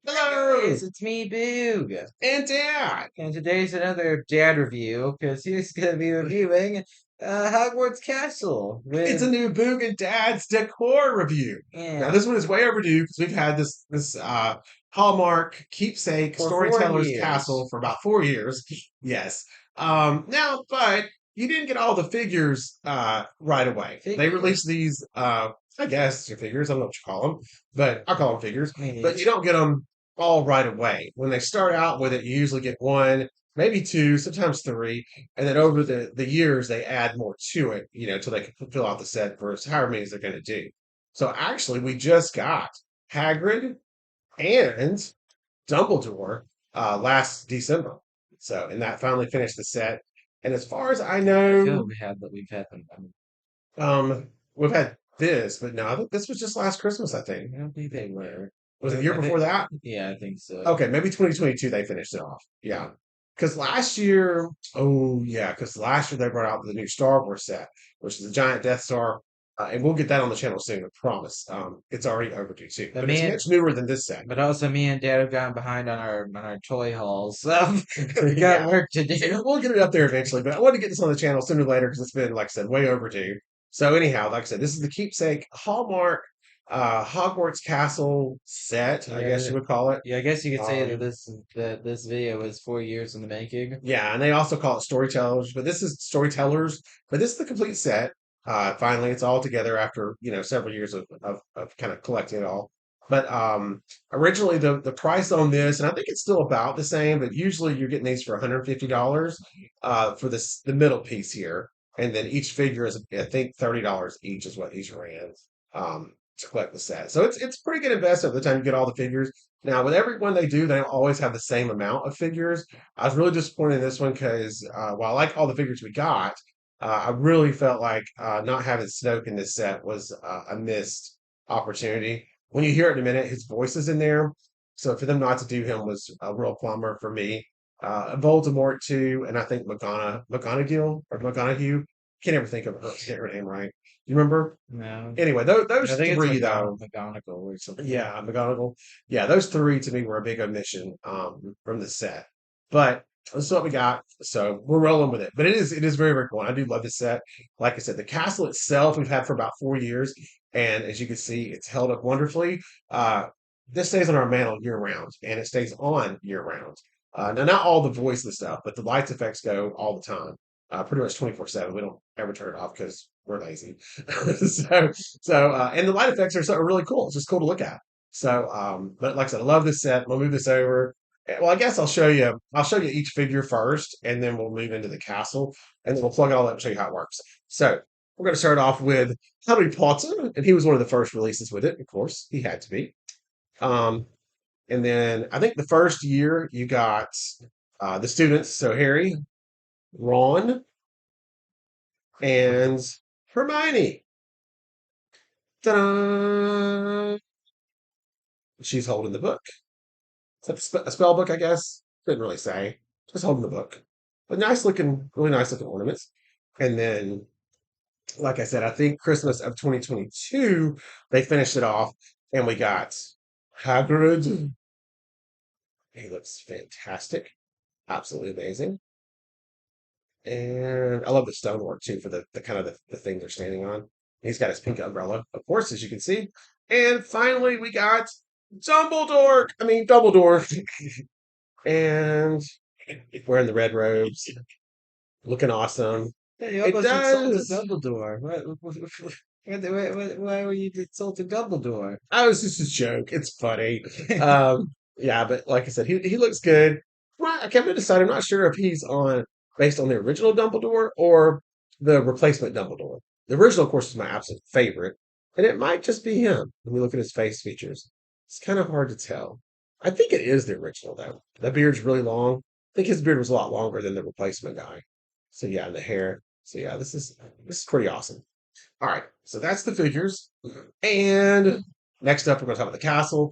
Hello, Guys, it's me, Boog. and Dad. And today's another dad review because he's going to be reviewing Hogwarts Castle It's a with, new Boog and Dad's decor review. Now, yeah, this one is way overdue because we've had this Hallmark keepsake for four storyteller's castle years. for about 4 years. Yes. But you didn't get all the figures right away. They released Figures. these, I guess, your figures. I don't know what you call them, but I call them figures. Me But neither. you don't get them all right away. When they start out with it, you usually get one, maybe two, sometimes three. And then over the years, they add more to it, till they can fill out the set for however many they're going to do. So actually, we just got Hagrid and Dumbledore last December. So, and that finally finished the set. And as far as I I feel like know, we've had them. we've had this, but no, I think this was just last Christmas, I think. I don't think they were. Was it the year I think, before that? yeah, I think so. Okay, maybe 2022 they finished it off. Yeah. Because last year, oh yeah, because last year they brought out the new Star Wars set, which is a giant Death Star, and we'll get that on the channel soon. I promise. It's already overdue too, But but it's me and, much newer than this set. but also me and Dad have gotten behind on our toy hauls, so we got Yeah, work to do. we'll get it up there eventually. But I want to get this on the channel sooner or later because it's been, like I said, way overdue. So anyhow, like I said, this is the keepsake Hallmark Hogwarts Castle set, I guess Yeah, you would call it. yeah, I guess you could say that Um, this video is 4 years in the making. Yeah, and they also call it storytellers, but this is storytellers, but this is the complete set. Finally, it's all together after, several years of kind of collecting it all. But originally the price on this, and I think it's still about the same, but usually you're getting these for $150 for the middle piece here. And then each figure is, I think, $30 each is what these ran to collect the set. So it's pretty good investment by the time you get all the figures. Now, with every one they do, they don't always have the same amount of figures. I was really disappointed in this one because while I like all the figures we got, I really felt like not having Snoke in this set was a missed opportunity. When you hear it in a minute, his voice is in there. So for them not to do him was a real plumber for me. Voldemort too, and I think McGonagall or McGonagall. Can't ever think of her, get her name right. You remember? No, Anyway, I those think it's three though, McGonagall or something. yeah, McGonagall. Yeah, those three to me were a big omission from the set. But this is what we got. So we're rolling with it. But it is very, very cool. And I do love this set. Like I said, the castle itself we've had for about 4 years. And as you can see, it's held up wonderfully. Uh this stays on our mantle year round, and it stays on year round. Now not all the voice and stuff, but the lights effects go all the time. Pretty much 24/7. We don't ever turn it off because we're lazy. And the light effects are really cool. It's just cool to look at. So, but like I said, I love this set. We'll move this over. Well, I guess I'll show you. I'll show you each figure first, and then we'll move into the castle, and then we'll plug it all up and show you how it works. So we're going to start off with Harry Potter, and he was one of the first releases with it. Of course, he had to be. Um, and then I think the first year you got the students. So Harry, Ron, and Hermione. Ta-da! She's holding the book. Is that a spell book, I guess? Didn't really say. Just holding the book. But nice looking, really nice looking ornaments. And then, like I said, I think Christmas of 2022, they finished it off and we got Hagrid. He looks fantastic. Absolutely amazing. And I love the stonework too for the kind of the thing they're standing on. He's got his pink umbrella, of course, as you can see. And finally, we got Dumbledore. And wearing the red robes, looking awesome. Hey, you It almost insulted does. Dumbledore. Why were you insulting Dumbledore? I was just a joke. It's funny. Yeah, but like I said, he looks good. Right, I can't decide. I'm not sure if he's on based on the original Dumbledore or the replacement Dumbledore. The original, of course, is my absolute favorite, and it might just be him when we look at his face features. It's kind of hard to tell. I think it is the original though. The beard's really long. I think his beard was a lot longer than the replacement guy. So yeah, and the hair. So yeah, this is pretty awesome. All right, so that's the figures. And next up, we're going to talk about the castle.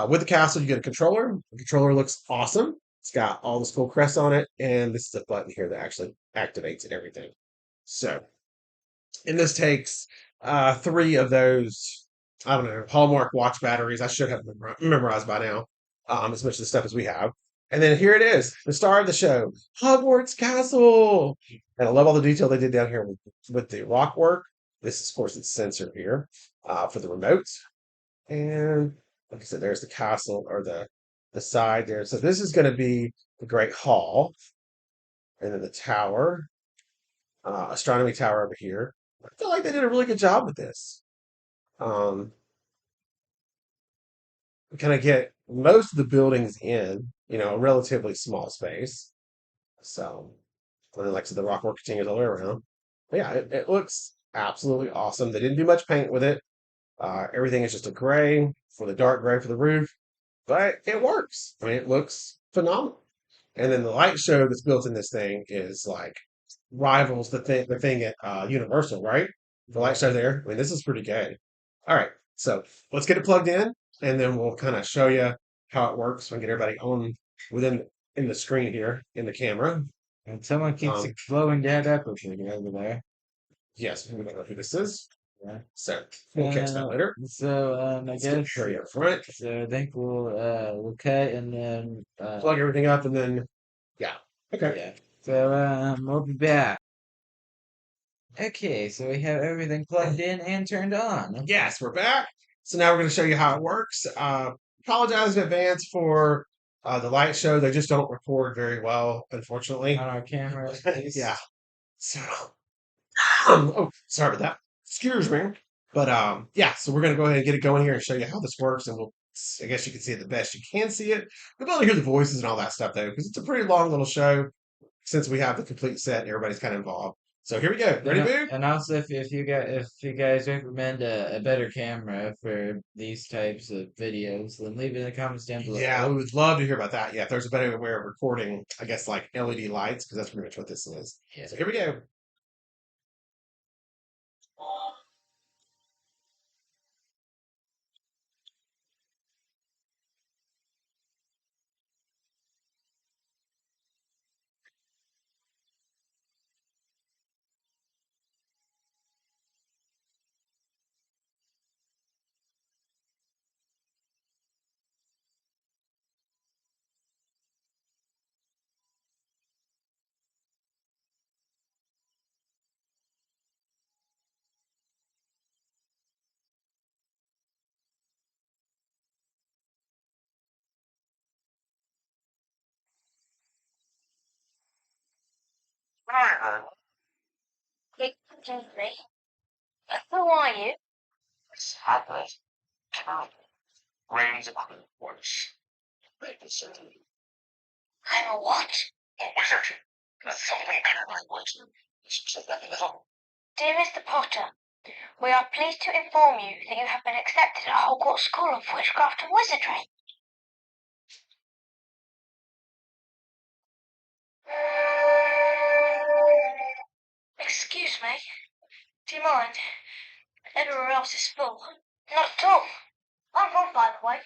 With the castle, you get a controller. The controller looks awesome. It's got all the skull crests on it, and this is a button here that actually activates and everything. So, and this takes three of those, I don't know, Hallmark watch batteries. I should have memorized by now. as much of the stuff as we have. And then here it is, the star of the show, Hogwarts Castle. And I love all the detail they did down here with the rock work. This is, of course, it's censored here for the remotes. And like I said, there's the castle or the side there. So this is going to be the Great Hall, and then the tower, astronomy tower over here. I feel like they did a really good job with this. Um, we kind of get most of the buildings in, a relatively small space. So, and then like I said, the rock work continues all the way around. But yeah, it looks absolutely awesome. They didn't do much paint with it. Everything is just a gray for the dark gray for the roof, but it works. I mean, it looks phenomenal. And then the light show that's built in this thing is like rivals the thing at Universal, right? The light show there. I mean, this is pretty good. All right, so let's get it plugged in, and then we'll kind of show you how it works and get everybody on within in the screen here in the camera. And someone keeps Um, blowing that up over there. yes, we don't know who this is, Yeah. so we'll catch that later. So I Let's get guess Harry up front, so. I think we'll cut and then plug everything up, and then yeah, okay. yeah. So we'll be back. Okay, so we have everything plugged in and turned on. Yes, we're back. So now we're going to show you how it works. Apologize in advance for the light show. They just don't record very well, unfortunately. On our camera. Yeah. So, oh, sorry about that. Excuse me. But yeah. So we're going to go ahead and get it going here and show you how this works, and we'll. I guess you can see it the best you can see it. We'll be able to hear the voices and all that stuff though, because it's a pretty long little show since we have the complete set and everybody's kind of involved. So here we go. Ready, boo? And also, if you guys recommend a better camera for these types of videos, then leave it in the comments down below. Yeah, we would love to hear about that. Yeah, if there's a better way of recording, I guess like LED lights, because that's pretty much what this is. Yeah. So here we go. Excuse me. Who are you? Sadly, reigns of Hogwarts. I'm a what? A wizard. Something better language. Dear Mr. Potter, we are pleased to inform you that you have been accepted at Hogwarts School of Witchcraft and Wizardry. Excuse me. Do you mind? Everywhere else is full. Not at all. I'm Ron, by the way.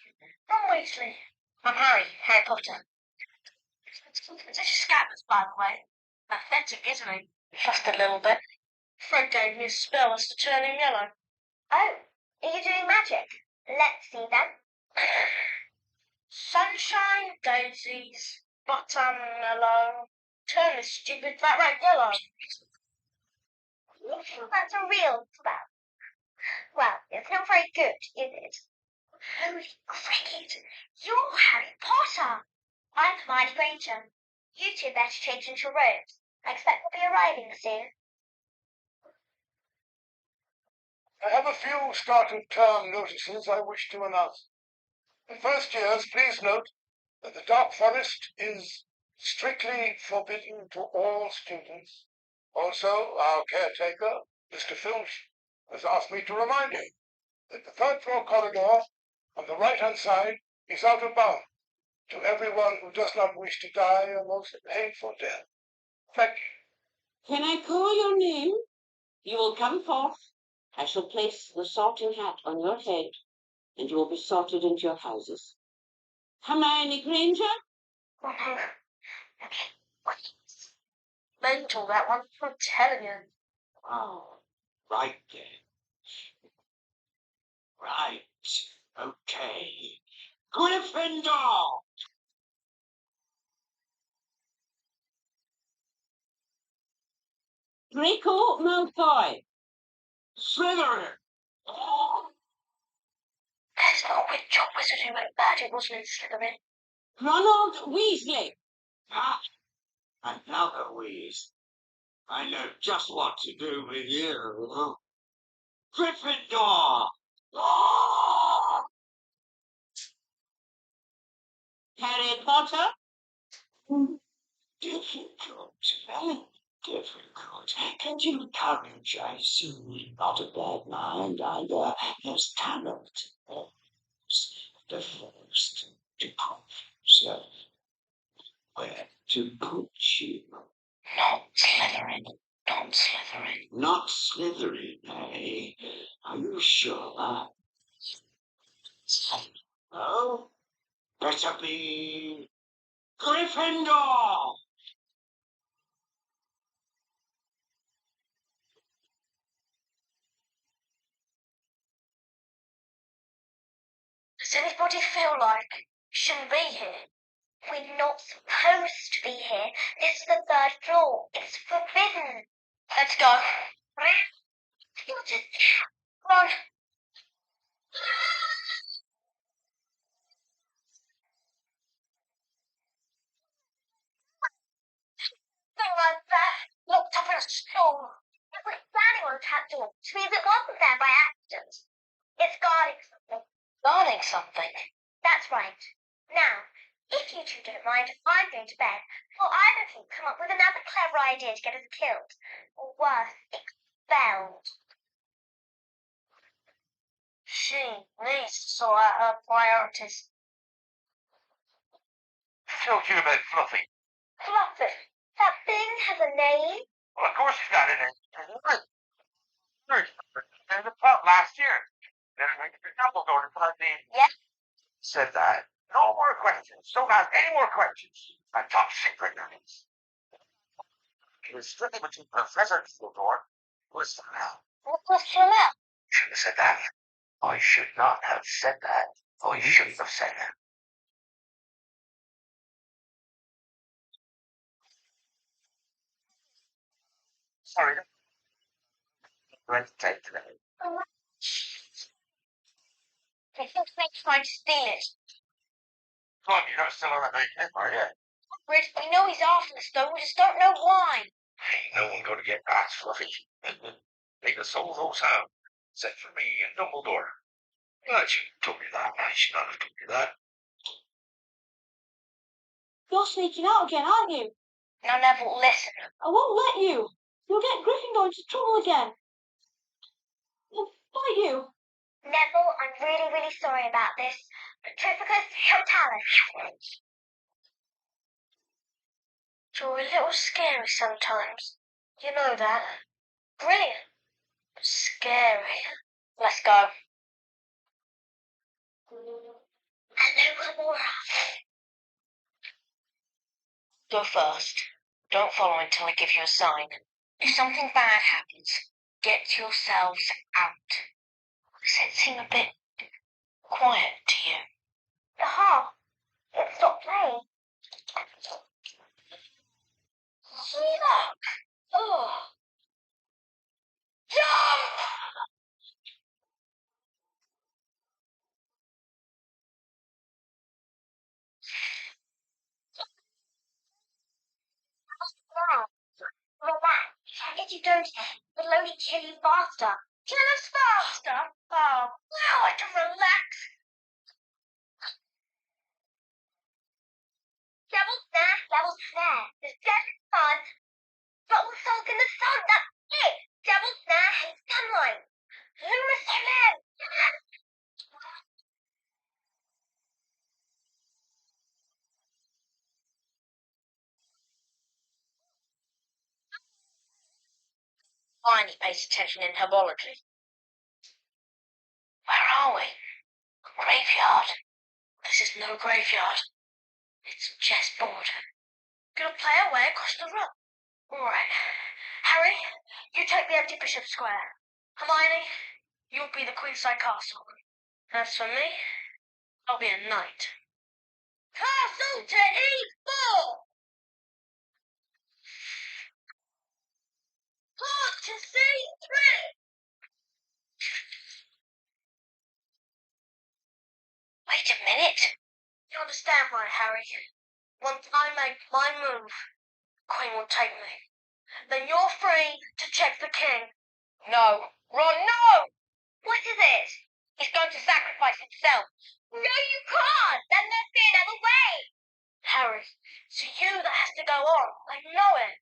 Ron Weasley. I'm Harry Potter. This is Scabbers, by the way. Pathetic, isn't he? Just a little bit. Fred gave me a spell as to turn him yellow. Oh, are you doing magic? Let's see then. Sunshine, daisies, buttermellow. Turn this stupid fat rat yellow. That's a real spell. Well, it's not very good, is it? Holy cricket! You're Harry Potter! I'm Hermione Granger. You two better change into robes. I expect we'll be arriving soon. I have a few start of term notices I wish to announce. In first years, please note that the Dark Forest is strictly forbidden to all students. Also, our caretaker, Mr. Filch, has asked me to remind you that the third floor corridor on the right-hand side is out of bounds to everyone who does not wish to die a most painful death. Thank you. Can I call your name? You will come forth. I shall place the sorting hat on your head, and you will be sorted into your houses. Hermione Granger? Oh no. Mental, that one. I'm telling you. Oh, right then. Right. Okay. Griff Gryffindor! Draco Malfoy! Slytherin! There's no witch or wizard who went bad who wasn't in Slytherin. Ronald Weasley! Ah, another Weas. I know just what to do with you. Gryffindor! Harry Potter? Difficult, very difficult. Can you encourage? I see not a bad mind either. There's talent. The first to put where to put you. Not Slytherin. Not Slytherin. Not Slytherin, eh? Are you sure? Oh, better be Gryffindor! Does anybody feel like we shouldn't be here? We're not supposed to be here. This is the third floor. It's forbidden. Let's go. Come on. Thing like that. Locked up in a store. It was standing on a trap door, which means it wasn't there by accident. It's guarding something. Guarding something? That's right. Now, if you two don't mind, I'm going to bed. Or either of you come up with another clever idea to get us killed. Or worse, expelled. She needs to sort out her priorities. Talk to you about Fluffy. Fluffy, that thing has a name? Well, of course he's got it in. In the pub last year. Then I went to Dumbledore to find me. Yeah? Said that. No more questions. Don't ask any more questions. A top secret names. It was strictly between Professor Dumbledore who was out. What was Fluffy? Should have said that. I should not have said that. I shouldn't have said that. Sorry. Let's take today. I think they tried to steal it. Come on, you're not still on that night, are you? Rich, we know he's after us, though. We just don't know why. Ain't no one going to get past Fluffy. They can solve those out. Except for me and Dumbledore. I shouldn't have told you that. I should not have told you that. You're sneaking out again, aren't you? Now, Neville, listen. I won't let you. You'll get Gryffindor into trouble again. They'll fight you. Neville, I'm really, really sorry about this. But Trifficus, he'll tell us. You're a little scary sometimes. You know that. Brilliant. Scary. Let's go. Hello, Laura. Go first. Don't follow until I give you a sign. If something bad happens, get yourselves out. Does it seem a bit quiet to you? The harp. It stopped playing. See that? Oh. Jump! Relax. If you don't, it'll only kill you faster. Kill us faster? Oh, now I can relax. Devil's there, devil's there. There's devil's sun. But we'll sulk in the sun, that's it. Devil's there hates sunlight. Lunar Solar. Finally pays attention in herbology. Where are we? Graveyard. This is no graveyard. It's a chessboard. Gonna play our way across the room. Alright. Harry, you take the empty Bishop Square. Hermione, you'll be the Queenside Castle. As for me, I'll be a knight. Castle to E4! Pass to C3! Wait a minute. You understand, right, Harry? Once I make my move, Queen will take me. Then you're free to check the king. No. Ron, no! What is it? He's going to sacrifice himself. No, you can't! Then there's be another way! Harry, it's you that has to go on. I know it.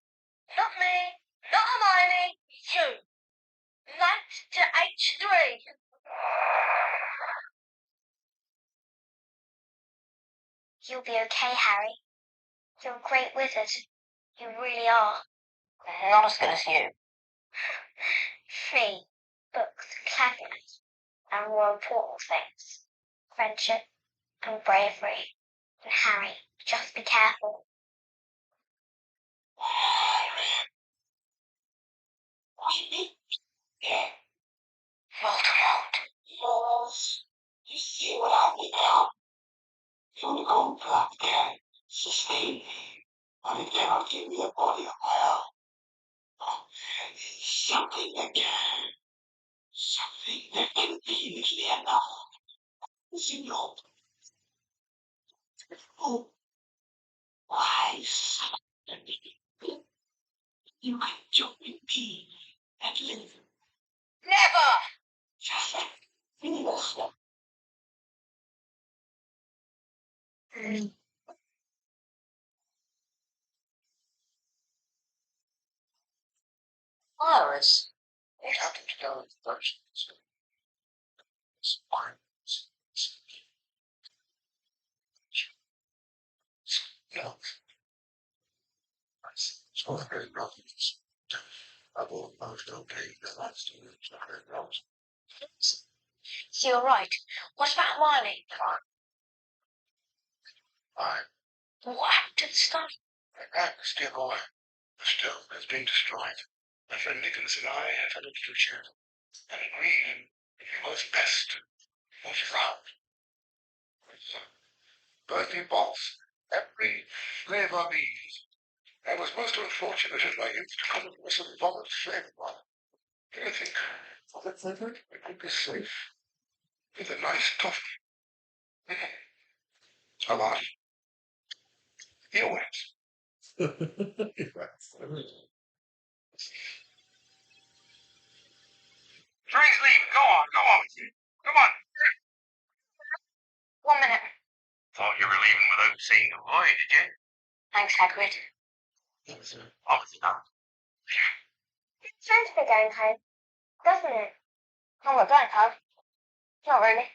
Not me, not Hermione, you. Knight to H3. You'll be okay, Harry. You're a great wizard. You really are. Not as good as you. Free, books, clever, and more important things. Friendship and bravery. And Harry, just be careful. Voldemort. Yes. You see what I become. The underground blood can sustain me, but it cannot give me a body of my own. But there is something that can. Something that can be easily enough. Signor. Oh, why suddenly? You can join me and live Never! just like this. Iris. What happened to go first? No. So very problems. I will most okay the last two weeks. So you're right. What about Hermione? Fine. What happened to the stone? The rat is still alive. The stone has been destroyed. My friend Nicholas and I have had a little chat and agreed it was best to move around. Birthday balls. Every flavor bees. I was most unfortunate in my youth to come across a vomit flavored one. Do you think vomit flavored? It would be safe with a nice toffee. A lot. Earwax. Seriously, go on. Come on. 1 minute. Thought you were leaving without seeing the boy, did you? Thanks, Hagrid. Obviously not. It sounds like going home, doesn't it? Oh, we're going home. Not really.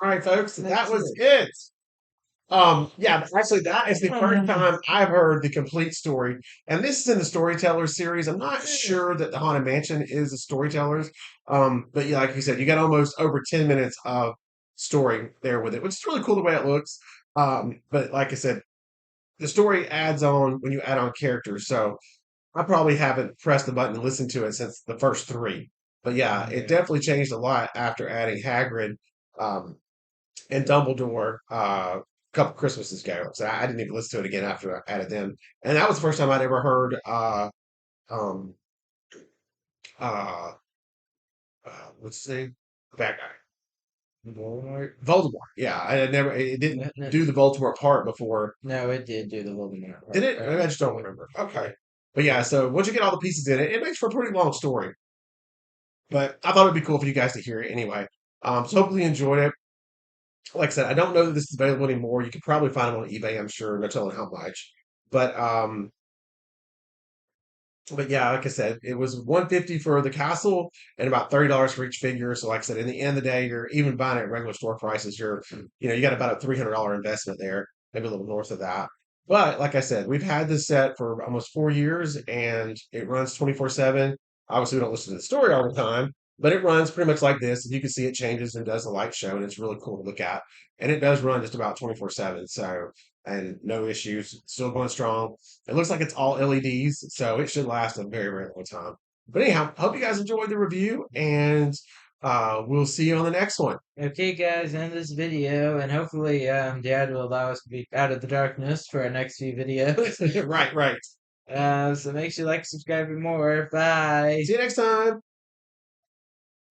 All right, folks, that That's was it. it. Yeah, actually, that is the first time I've heard the complete story, and this is in the Storyteller series. I'm not sure that the Haunted Mansion is a Storytellers, but yeah, like you said, you got almost over 10 minutes of story there with it, which is really cool the way it looks. But like I said, the story adds on when you add on characters. So I probably haven't pressed the button to listen to it since the first three. But yeah, it Yeah. definitely changed a lot after adding Hagrid. Um, and Dumbledore a couple Christmases ago. So I didn't even listen to it again after I added them. And that was the first time I'd ever heard um uh what's his name? Bad guy. Voldemort. Yeah, I had never it didn't do the Voldemort part before. No, it did do the Voldemort Did part. it? Maybe I just don't remember. Okay. But yeah, so once you get all the pieces in it, it makes for a pretty long story. But I thought it'd be cool for you guys to hear it anyway. So hopefully you enjoyed it. Like I said, I don't know that this is available anymore. You can probably find them on eBay, I'm sure. No telling how much. But But yeah, like I said, it was 150 for the castle and about $30 for each figure. So like I said, in the end of the day, you're even buying it at regular store prices. You got about a $300 investment there, maybe a little north of that. But like I said, we've had this set for almost 4 years and it runs 24/7. Obviously, we don't listen to the story all the time, but it runs pretty much like this. And you can see it changes and does the light show, and it's really cool to look at. And it does run just about 24/7. So, and no issues, still going strong. It looks like it's all LEDs, so it should last a very, very long time. But anyhow, hope you guys enjoyed the review, and we'll see you on the next one. Okay, guys, end this video, and hopefully, Dad will allow us to be out of the darkness for our next few videos. Right, right. So make sure you like, subscribe, and more. Bye. See you next time.